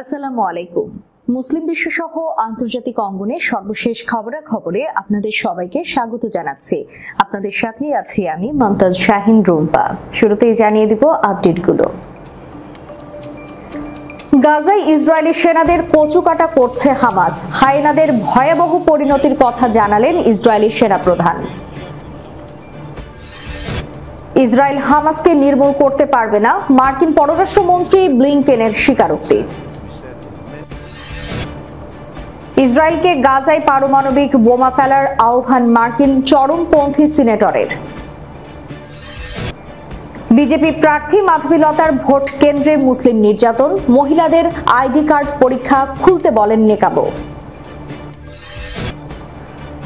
আসসালামু আলাইকুম। মুসলিম বিশ্বসহ আন্তর্জাতিক অঙ্গনে সর্বশেষ খবরাখবরে আপনাদের সবাইকে স্বাগত জানাচ্ছি। আপনাদের সাথেই আছি আমি মমতাজ শাহিন রুম্পা। শুরুতেই জানিয়ে দিব আপডেটগুলো। গাজায় ইসরায়েলি সেনাদের কচুকাটা করছে হামাস। হায়েনাদের ভয়াবহ পরিণতির কথা জানালেন ইসরায়েলি সেনাপ্রধান। ইসরায়েল হামাসকে নির্মূল করতে পারবে না, মার্কিন পররাষ্ট্রমন্ত্রী ব্লিংকেনের স্বীকারোক্তি। ইসরায়েলকে গাজায় পারমাণবিক বোমা ফেলার আহ্বান মার্কিন চরমপন্থী সিনেটরের। বিজেপি প্রার্থী মাধবীলতার ভোট কেন্দ্রে মুসলিম নির্যাতন, মহিলাদের আইডি কার্ড পরীক্ষা খুলতে বলেন নেকাবো।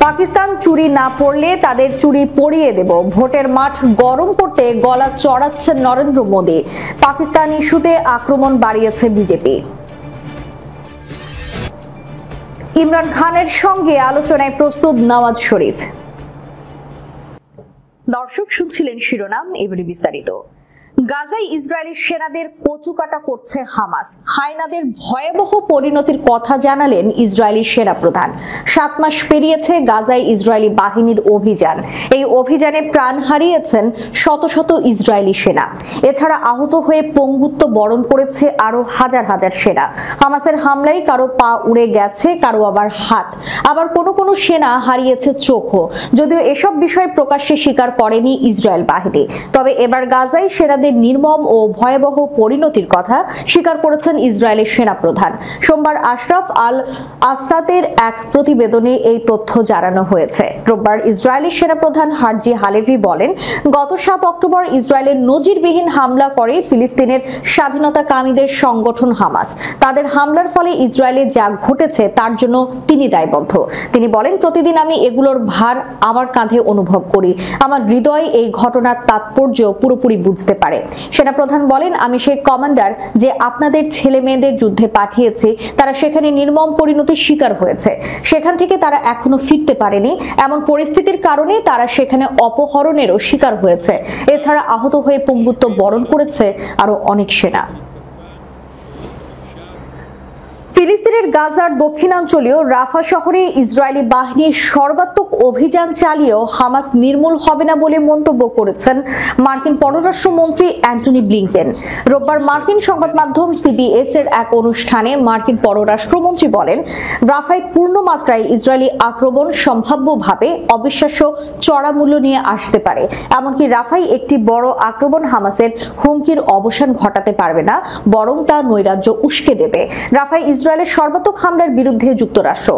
পাকিস্তান চুরি না পড়লে তাদের চুরি পরিয়ে দেব, ভোটের মাঠ গরম করতে গলা চড়াচ্ছেন নরেন্দ্র মোদী। পাকিস্তান ইস্যুতে আক্রমণ বাড়িয়েছে বিজেপি। ইমরান খানের সঙ্গে আলোচনায় প্রস্তুত নওয়াজ শরীফ। দর্শক শুনছিলেন শিরোনাম, এবারে বিস্তারিত। গাজায় ইসরায়েলি সেনাদের কচুকাটা করছে হামাস। হায়েনাদের ভয়াবহ পরিণতির কথা জানালেন ইসরায়েলি সেনাপ্রধান। 7 মাস পেরিয়েছে গাজায় ইসরায়েলি বাহিনীর অভিযান। এই অভিযানে প্রাণ হারিয়েছেন শত শত ইসরায়েলি সেনা। এছাড়া আহত হয়ে পঙ্গুত্ব বরণ করেছে আরো হাজার হাজার সেনা। হামাসের হামলায় কারো পা উড়ে গেছে, কারো আবার হাত, আবার কোনো সেনা হারিয়েছে চোখও। যদিও এসব বিষয় প্রকাশ্যে স্বীকার করেনি ইসরায়েল বাহিনী, তবে এবার গাজায় সেনাদের নির্মম ও ভয়াবহ পরিণতির কথা স্বীকার করেছেন ইসরায়েলের সেনাপ্রধান। সোমবার আশরাফ আল আসাদের এক প্রতিবেদনে এই তথ্য জানানো হয়েছে। রোববার ইসরায়েলি সেনাপ্রধান হারজি হালেভি বলেন, গত 7 অক্টোবর ইসরায়েলের নজিরবিহীন হামলা করে ফিলিস্তিনের স্বাধীনতাকামীদের সংগঠন হামাস। তাদের হামলার ফলে ইসরায়েলে যা ঘটেছে তার জন্য তিনি দায়বদ্ধ। তিনি বলেন, প্রতিদিন আমি এগুলোর ভার আমার কাঁধে অনুভব করি। আমার হৃদয় এই ঘটনার তাৎপর্য পুরোপুরি বুঝতে পারে। সেনাপ্রধান বলেন, আমি সেই কমান্ডার যে আপনাদের ছেলে মেয়েদের যুদ্ধে পাঠিয়েছি, তারা সেখানে নির্মম পরিণতির শিকার হয়েছে। সেখান থেকে তারা এখনো ফিরতে পারেনি। এমন পরিস্থিতির কারণে তারা সেখানে অপহরণেরও শিকার হয়েছে। এছাড়া আহত হয়ে পঙ্গুত্ব বরণ করেছে আরো অনেক সেনা। ফিলিস্তিনের গাজার দক্ষিণাঞ্চলীয় রাফা শহরে ইসরায়েলি বাহিনীর সর্বাত্মক অভিযান চালিয়েও হামাস নির্মূল হবে না বলে মন্তব্য করেছেন মার্কিন পররাষ্ট্রমন্ত্রী অ্যান্টনি ব্লিংকেন। রোববার মার্কিন সংবাদ মাধ্যম সিবিএস এর এক অনুষ্ঠানে মার্কিন পররাষ্ট্রমন্ত্রী বলেন, রাফায় পূর্ণ মাত্রায় ইসরায়েলি আক্রমণ সম্ভাব্যভাবে অবিশ্বাস্য চড়া মূল্য নিয়ে আসতে পারে। এমনকি রাফায় একটি বড় আক্রমণ হামাসের হুমকির অবসান ঘটাতে পারবে না, বরং তা নৈরাজ্য উস্কে দেবে। রাফায় ইসরায়েলের সর্বাত্মক হামলার বিরুদ্ধে যুক্তরাষ্ট্র।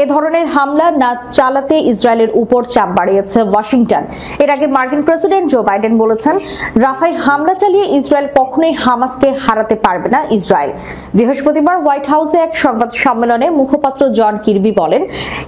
এ ধরনের হামলা না চালাতে ইসরায়েলের উপর চাপ বাড়িয়েছে ওয়াশিংটন। এর আগে মার্কিন প্রেসিডেন্ট জো বাইডেন বলেছেন, রাফায় হামলা চালিয়ে ইসরায়েল কখনোই হামাসকে হারাতে পারবে না। ইসরায়েল বৃহস্পতিবার হোয়াইট হাউসে এক সংবাদ সম্মেলনে মুখপাত্র জন কির্বি বলেন,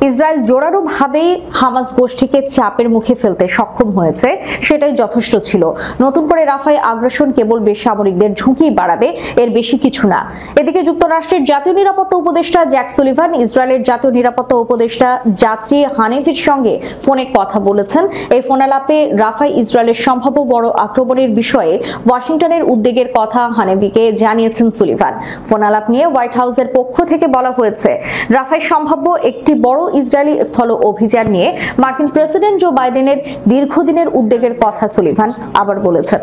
ইসরায়েল জোরালোভাবেই হামাস গোষ্ঠীকে চাপের মুখে ফেলতে সক্ষম হয়েছে, সেটাই যথেষ্ট ছিল। নতুন করে রাফায় আগ্রাসন কেবল বেসামরিকদের ঝুঁকি বাড়াবে, এর বেশি কিছু না। এদিকে যুক্তরাষ্ট্রের জাতীয় নিরাপত্তা উপদেষ্টা জ্যাক সুলিভান ইসরায়েলের জাতীয় নিরাপত্তা উপদেষ্টা জাচি হানিফির সঙ্গে ফোনে কথা বলেছেন। এই ফোনালাপে রাফায় ইসরায়েলের সম্ভাব্য বড় আক্রমণের বিষয়ে ওয়াশিংটনের উদ্বেগের কথা হানিফিকে জানিয়েছেন সুলিভান। ফোনালাপ নিয়ে হোয়াইট হাউসের পক্ষ থেকে বলা হয়েছে, রাফায় সম্ভাব্য একটি বড় ইসরায়েলি স্থল অভিযান নিয়ে মার্কিন প্রেসিডেন্ট জো বাইডেনের দীর্ঘদিনের উদ্বেগের কথা সুলিভান আবার বলেছেন।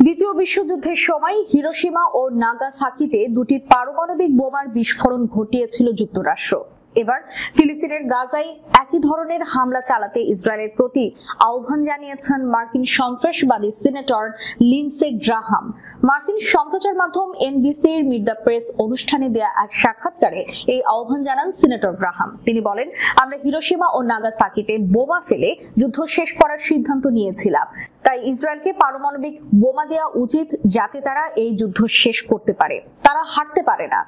দ্বিতীয় বিশ্বযুদ্ধের সময় হিরোশিমা ও নাগাসাকিতে 2টি পারমাণবিক বোমার বিস্ফোরণ ঘটিয়েছিল যুক্তরাষ্ট্র। এবার ফিলিস্তিনের গাজায় একই ধরনের হামলা চালাতে ইসরায়েলের প্রতি আহ্বান জানিয়েছেন মার্কিন সন্ত্রাসবাদী সিনেটর লিন্ডসে গ্রাহাম। মার্কিন সম্প্রচার মাধ্যম এনবিসির মিট দ্য প্রেস অনুষ্ঠানে দেয়া এক সাক্ষাৎকারে এই আহ্বান জানান সিনেটর গ্রাহাম। তিনি বলেন, আমরা হিরোশিমা ও নাগাসাকিতে বোমা ফেলে যুদ্ধ শেষ করার সিদ্ধান্ত নিয়েছিলাম। তাই ইসরায়েলকে পারমাণবিক বোমা দেওয়া উচিত, যাতে তারা এই যুদ্ধ শেষ করতে পারে। তারা হারতে পারে না।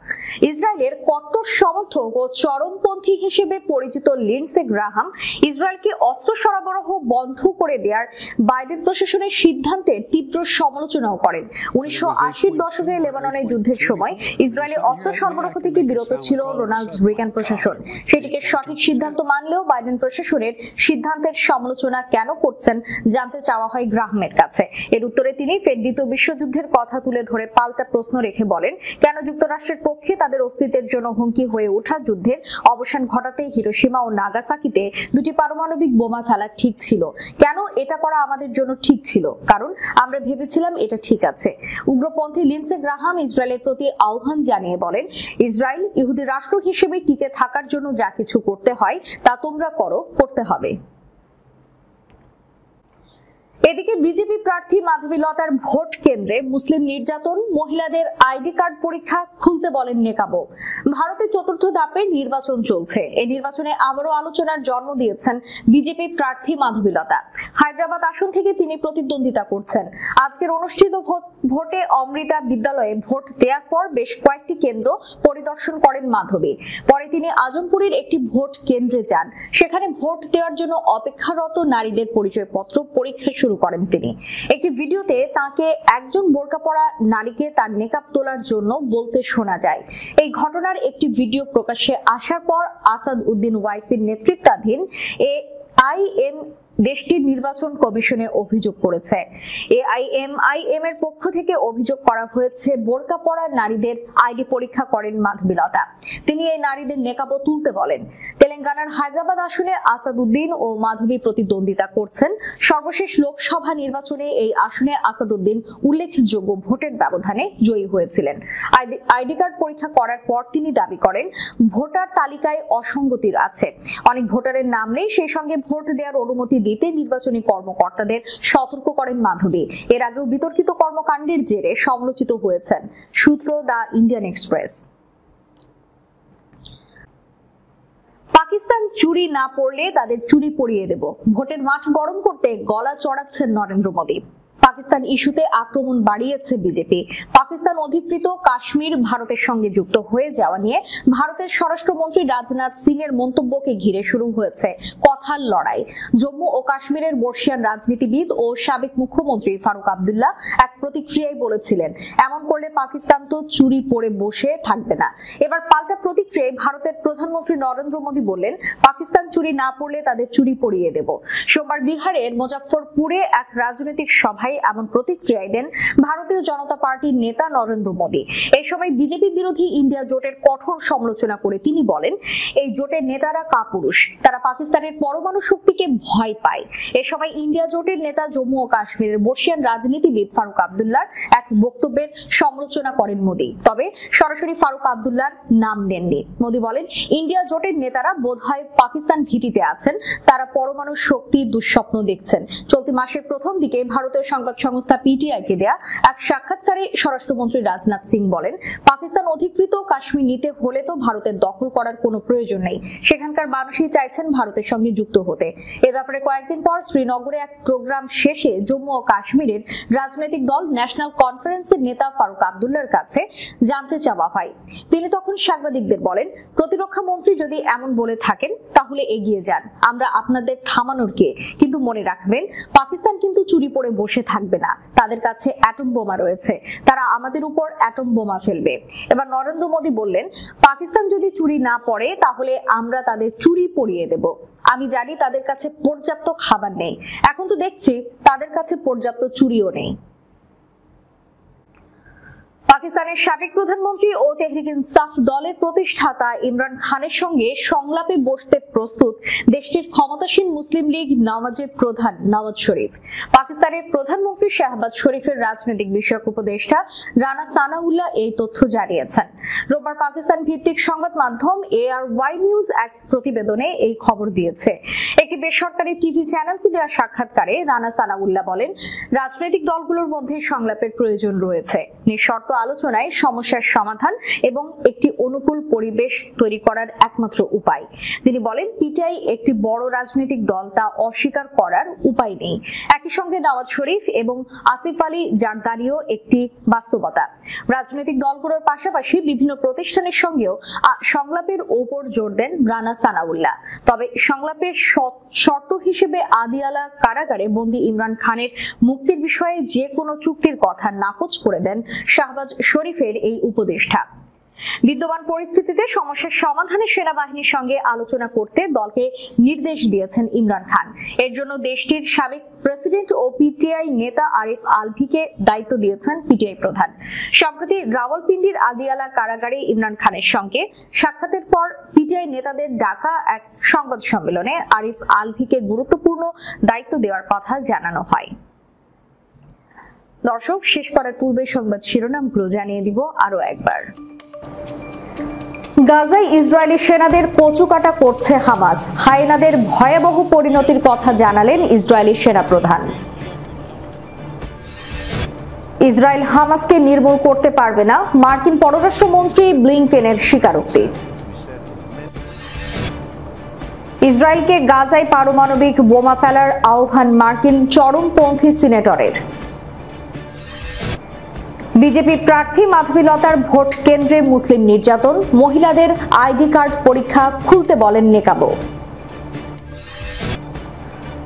ইসরায়েলের কট্টর সমর্থক ও চরম চরমপন্থী হিসেবে পরিচিত লিন্ডসে গ্রাহাম ইসরায়েলকে অস্ত্র সরবরাহ বন্ধ করে দেওয়ার বাইডেন প্রশাসনের সিদ্ধান্তের তীব্র সমালোচনাও করেন। 1980-র দশকে লেবাননের যুদ্ধের সময় ইসরায়েলে অস্ত্র সরবরাহ থেকে বিরত ছিল রোনাল্ড রিগান প্রশাসন। সেটিকে সঠিক সিদ্ধান্ত মানলেও বাইডেন প্রশাসনের সিদ্ধান্তের সমালোচনা কেন করছেন জানতে চাওয়া হয় গ্রাহামের কাছে। এর উত্তরে তিনি ফের দ্বিতীয় বিশ্বযুদ্ধের কথা তুলে ধরে পাল্টা প্রশ্ন রেখে বলেন, কেন যুক্তরাষ্ট্রের পক্ষে তাদের অস্তিত্বের জন্য হুমকি হয়ে ওঠা যুদ্ধের অবসান ঘটাতে হিরোশিমা ও নাগাসাকিতে দুটি পারমাণবিক বোমা ফেলা ঠিক ছিল? কেন এটা করা আমাদের জন্য ঠিক ছিল? কারণ আমরা ভেবেছিলাম এটা ঠিক আছে। উগ্রপন্থী লিন্ডসে গ্রাহাম ইসরায়েলের প্রতি আহ্বান জানিয়ে বলেন, ইসরায়েল ইহুদি রাষ্ট্র হিসেবে টিকে থাকার জন্য যা কিছু করতে হয় তা তোমরা করতে হবে। এদিকে বিজেপি প্রার্থী মাধবীলতার ভোট কেন্দ্রে মুসলিম নির্যাতন, মহিলাদের আইডি কার্ড পরীক্ষা খুলতে বলেন নেকাবো। ভারতের চতুর্থ ধাপের নির্বাচন চলছে। এই নির্বাচনে আবারও আলোচনার জন্ম দিয়েছেন বিজেপি প্রার্থী মাধবীলতা। হায়দ্রাবাদ আসন থেকে তিনি প্রতিদ্বন্দ্বিতা করছেন। আজকের অনুষ্ঠিত ভোটে অমৃতা বিদ্যালয়ে ভোট দেওয়ার পর বেশ কয়েকটি কেন্দ্র পরিদর্শন করেন মাধবী। পরে তিনি আজমপুরের একটি ভোট কেন্দ্রে যান। সেখানে ভোট দেওয়ার জন্য অপেক্ষারত নারীদের পরিচয়পত্র পরীক্ষা শুরু করেন তিনি। একটি ভিডিওতে তাকে একজন বোরকা পরা নারীকে তার নেকাব তোলার জন্য বলতে শোনা যায়। এই ঘটনার একটি ভিডিও প্রকাশ্যে আসার পর আসাদ উদ্দিন ওয়াইসির নেতৃত্বাধীন এআইএম দেশটির নির্বাচন কমিশনে অভিযোগ করেছে। এআইএমআইএম এর পক্ষ থেকে অভিযোগ করা হয়েছে বোরকা পরা নারীদের আইডি পরীক্ষা করেন মাধবীলতা। তিনি এই নারীদের নেকাব তুলতে বলেন। তেলেঙ্গানার হায়দ্রাবাদ আসনে আসাদউদ্দিন ও মাধবী প্রতিদ্বন্দ্বিতা করছেন। সর্বশেষ লোকসভা নির্বাচনে এই আসনে আসাদউদ্দিন উল্লেখযোগ্য ভোটের ব্যবধানে জয়ী হয়েছিলেন। আইডি কার্ড পরীক্ষা করার পর তিনি দাবি করেন, ভোটার তালিকায় অসঙ্গতি আছে, অনেক ভোটারের নাম নেই, সেই সঙ্গে ভোট দেওয়ার অনুমতি দিতে নির্বাচনী কর্মকর্তাদের সতর্ক করেন মাধবী। এর আগেও বিতর্কিত কর্মকাণ্ডের জেরে সমালোচিত হয়েছেন। সূত্র দ্য ইন্ডিয়ান এক্সপ্রেস। পাকিস্তান চুরি না পড়লে তাদের চুরি পড়িয়ে দেব, ভোটের মাঠ গরম করতে গলা চড়াচ্ছেন নরেন্দ্র মোদী। পাকিস্তান ইস্যুতে আক্রমণ বাড়িয়েছে বিজেপি। পাকিস্তান অধিকৃত কাশ্মীর ভারতের সঙ্গে যুক্ত হয়ে যাওয়া নিয়ে ভারতের স্বরাষ্ট্রমন্ত্রী রাজনাথ সিং এর মন্তব্যকে ঘিরে শুরু হয়েছে কথার লড়াই। জম্মু ও কাশ্মীরের বর্ষিয়ান রাজনীতিবিদ ও সাবেক মুখ্যমন্ত্রী ফারুক আব্দুল্লাহ এক প্রতিক্রিয়ায় বলেছিলেন, এমন করলে পাকিস্তান তো চুরি পড়ে বসে থাকবে না। এবার পাল্টা প্রতিক্রিয়ায় ভারতের প্রধানমন্ত্রী নরেন্দ্র মোদী বললেন, পাকিস্তান চুরি না পড়লে তাদের চুরি পড়িয়ে দেব। সোমবার বিহারের মুজফ্ফরপুরে এক রাজনৈতিক সভায় এমন প্রতিক্রিয়ায় দেন ভারতীয় জনতা পার্টির নেতা নরেন্দ্র মোদী। এই সময় বিজেপি বিরোধী ইন্ডিয়া জোটের কঠোর সমালোচনা করে তিনি বলেন, এই জোটের নেতারা কাপুরুষ, তারা পাকিস্তানের পরমাণু শক্তিকে ভয় পায়। এ সময় ইন্ডিয়া জোটের নেতা জম্মু ও কাশ্মীরের বর্ষিয়ান রাজনীতিবিদ ফারুক আব্দুল্লাহর এক বক্তব্যের সমালোচনা করেন মোদী, তবে সরাসরি ফারুক আব্দুল্লাহর নাম নেননি। মোদী বলেন, ইন্ডিয়া জোটের নেতারা বোধহয় পাকিস্তান ভীতিতে আছেন, তারা পরমাণু শক্তির দুঃস্বপ্ন দেখছেন। চলতি মাসের প্রথম দিকে ভারতীয় সংবাদ সংস্থা পিটিআইকে দেয়া এক সাক্ষাৎকারে স্বরাষ্ট্রমন্ত্রী রাজনাথ সিং বলেন, পাকিস্তান অধিকৃত কাশ্মীর নিতে হলে তো ভারতের দখল করার কোনো প্রয়োজন নেই, সেখানকার মানুষই চাইছেন ভারতের সঙ্গে যুক্ত হতে। এ ব্যাপারে কয়েকদিন পর শ্রীনগরে এক প্রোগ্রাম শেষে জম্মু ও কাশ্মীরের রাজনৈতিক দল ন্যাশনাল কনফারেন্সের নেতা ফারুক আব্দুল্লাহর কাছে জানতে চাওয়া হয়। তিনি তখন সাংবাদিকদের বলেন, প্রতিরক্ষা মন্ত্রী যদি এমন বলে থাকেন তাহলে এগিয়ে যান, আমরা আপনাদের থামানোর কে, কিন্তু মনে রাখবেন পাকিস্তান কিন্তু চুরি পড়ে বসে থাকবে না, তাদের কাছে অ্যাটম বোমা রয়েছে, তারা আমাদের উপর অ্যাটম বোমা ফেলবে। এবার নরেন্দ্র মোদী বললেন, পাকিস্তান যদি চুরি না পড়ে তাহলে আমরা তাদের চুরি পড়িয়ে দেব। আমি জানি তাদের কাছে পর্যাপ্ত খাবার নেই, এখন তো দেখছি তাদের কাছে পর্যাপ্ত চুরিও নেই। পাকিস্তানের সাবেক প্রধানমন্ত্রী ও তেহরিক ইনসাফ দলের প্রতিষ্ঠাতা ইমরান খানের সঙ্গে সংলাপে বসতে প্রস্তুত দেশটির ক্ষমতাসীন মুসলিম লীগ নওয়াজের প্রধান নওয়াজ শরীফ। পাকিস্তানের প্রধানমন্ত্রী শাহবাজ শরীফের রাজনৈতিক বিষয়ক উপদেষ্টা রানা সানাউল্লাহ এই তথ্য জানিয়েছেন। রোববার পাকিস্তান ভিত্তিক সংবাদ মাধ্যম ARY নিউজ এক প্রতিবেদনে এই খবর দিয়েছে। একটি বেসরকারি টিভি চ্যানেলকে দেওয়া সাক্ষাৎকারে রানা সানাউল্লাহ বলেন, রাজনৈতিক দলগুলোর মধ্যে সংলাপের প্রয়োজন রয়েছে, নিঃশর্ত আলোচনা আলোচনায় সমস্যার সমাধান এবং একটি অনুকূল পরিবেশ তৈরি করার একমাত্র উপায়। তিনি বলেন, পিটিআই একটি বড় রাজনৈতিক দল, তা অস্বীকার করার উপায় নেই। একই সঙ্গে নওয়াজ শরীফ এবং আসিফ আলী জারদারিও একটি বাস্তবতা। রাজনৈতিক দলগুলোর পাশাপাশি বিভিন্ন প্রতিষ্ঠানের সঙ্গেও সংলাপের উপর জোর দেন রানা সানাউল্লাহ। তবে সংলাপের শর্ত হিসেবে আদিয়ালা কারাগারে বন্দী ইমরান খানের মুক্তির বিষয়ে যে কোনো চুক্তির কথা নাকচ করে দেন শাহবাজ শরীফের এই উপদেষ্টা। বিদ্যমান পরিস্থিতিতে সমস্যার সমাধানে সেনাবাহিনীর সঙ্গে আলোচনা করতে দলকে নির্দেশ দিয়েছেন ইমরান খান। এর জন্য দেশটির সাবেক প্রেসিডেন্ট ও পিটিআই নেতা আরিফ আলভিকে দায়িত্ব দিয়েছেন পিটিআই প্রধান। সম্প্রতি রাওয়ালপিন্ডির আদিয়ালা কারাগারে ইমরান খানের সঙ্গে সাক্ষাতের পর পিটিআই নেতাদের ডাকা এক সংবাদ সম্মেলনে আরিফ আলভিকে গুরুত্বপূর্ণ দায়িত্ব দেওয়ার কথা জানানো হয়। দর্শক, শেষ করার পূর্বে সংবাদ শিরোনামগুলো জানিয়ে দিব আরো একবার। গাজায় ইসরায়েলি সেনাদের কচুকাটা করছে হামাস, হায়েনাদের ভয়াবহ পরিণতির কথা জানালেন ইসরায়েলি সেনাপ্রধান। ইসরায়েল হামাসকে নির্মূল করতে পারবে না, মার্কিন পররাষ্ট্রমন্ত্রী ব্লিংকেনের স্বীকারোক্তি। ইসরায়েলকে গাজায় পারমাণবিক বোমা ফেলার আহ্বান মার্কিন চরমপন্থী সিনেটরের। বিজেপি প্রার্থী মাধবীলতার ভোট কেন্দ্রে মুসলিম নির্যাতন, মহিলাদের আইডি কার্ড পরীক্ষা খুলতে বলেন নেকাবো।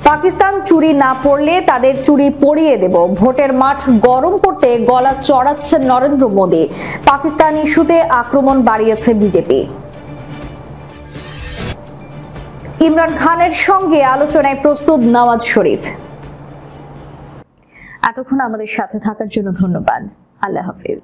পাকিস্তান চুরি না পড়লে তাদের চুরি পরিয়ে দেব, ভোটের মাঠ গরম করতে গলা চড়াচ্ছেন নরেন্দ্র মোদী। পাকিস্তান ইস্যুতে আক্রমণ বাড়িয়েছে বিজেপি। ইমরান খানের সঙ্গে আলোচনায় প্রস্তুত নওয়াজ শরীফ। এতক্ষণ আমাদের সাথে থাকার জন্য ধন্যবাদ। আল্লাহ হাফেজ।